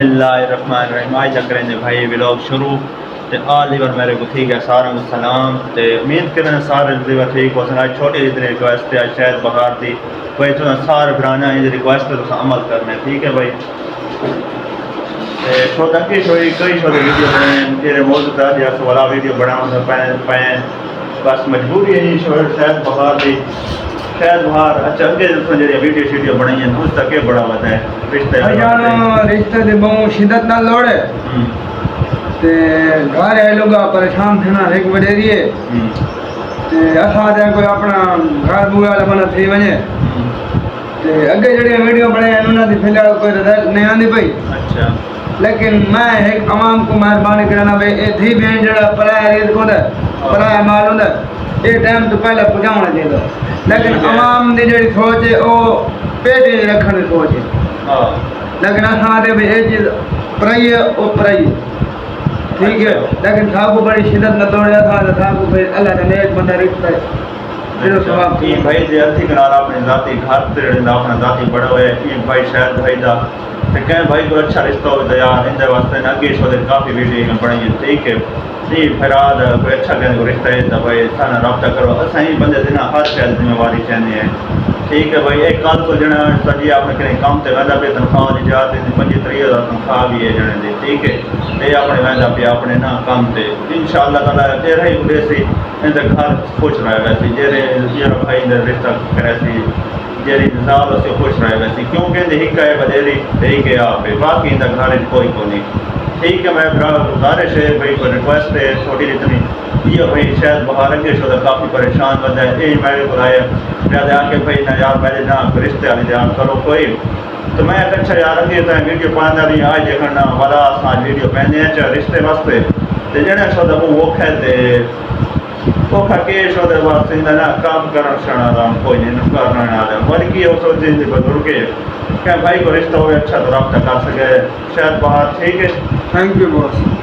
اللہ الرحمن الرحیم آج کریں گے بھائی ولاگ شروع تے آل دیور میرے کو ٹھیک ہے سارا کو سلام تے امید کرنا سارے دیور ٹھیک ہو سنا چھوٹی جی ریکویسٹ ہے شاید بہار دی بھائی تو سارے برانا یہ ریکویسٹ پہ تو عمل کرنا ہے ٹھیک ہے بھائی چھوٹا کی چھوڑی کئی چھوٹے ویڈیو بنے میرے موضوع تھا جیسے والا ویڈیو بناؤں پائیں بس مجبوری ہے شاید بہار دی شاید باہر اچھا اگے جو ویڈیو شیڈیو بنائی ہیں اس تک بڑا ہوتا ہے رشتے دی بہت شدت نہ لوڑ ہے تے گھر ہے لوگ پریشان تھے نا ایک وڈیری ہے تے اساں تے کوئی اپنا گھر بوے والا بنا تھی ونے تے اگے جڑی ویڈیو بنے انہاں دی فی الحال کوئی رزلٹ نہیں آندی پئی اچھا لیکن میں ایک عوام کو مہربانی کرنا بھائی اے تھی بہن جڑا پرایا رزق ہوندا پرایا مال ہوندا اے ٹائم تو پہلے پہنچاونا چاہیے لیکن عوام دی جڑی سوچ ہے او پیٹے رکھنے دی سوچ ہے لیکن اساں دے بھی یہ چیز پرائی ہے او پرائی ہے ٹھیک ہے لیکن صاحب کو بڑی شدت نہ توڑیا تھا صاحب کو پھر اللہ نے نیک بندہ رکھتا ہے پھر ثواب یہ بھائی دے اتھی کنارا اپنے ذاتی گھر تے رہندا اپنا ذاتی بڑا ہوئے یہ بھائی شاید بھائی دا تے کہیں بھائی کو اچھا رشتہ ہو تو یار ان دے واسطے نہ اگے شو دے کافی ویڈیو بنائی ہیں ٹھیک ہے جی فراد کوئی اچھا کہیں کو رشتہ ہے تو بھائی سانا رابطہ کرو اساں ہی بندے دینا ہر شاید ذمہ واری چاہنے ہیں ٹھیک ہے بھائی ایک کال کو جنا سجی اپنے کہیں کام تے ویندا پہ تنخواہ دی جاتی 25-30 تنخواہ بھی ہے جنے دی ٹھیک ہے یہ اپنے ویندا پہ اپنے نا کام تے انشاءاللہ تعالی تیرا ہی بڑے سی ان دے گھر خوش رہے گا سی جڑے یہ بھائی دے رشتہ کرے سی جیری نزال سے خوش رہے گا سی کیونکہ دے ہک ہے بدیری دے کے آپ باقی ان دے گھر کوئی کو نہیں ٹھیک ہے میں گزارش ہے بھائی کوئی ریکویسٹ ہے چھوٹی جتنی یہ بھائی شاید بہار کے شو کافی پریشان بندہ ہے یہ میرے کو آئے میرے آ کے بھائی نہ یار میرے نہ رشتے والی جان کرو کوئی تو میں اچھا یار اگے تو ویڈیو پانا نہیں آج دیکھنا والا آج ویڈیو پہنے ہیں چاہے رشتے واسطے تو جڑے شو وہ کھیتے وہ کھا کے شو دے واسطے نہ کام کرنا شنا رام کوئی نہیں کرنا والا بلکہ وہ سوچے بزرگ کہ بھائی کو رشتہ ہوئے اچھا تو رابطہ کر سکے شاید باہر ٹھیک ہے تھینک یو باس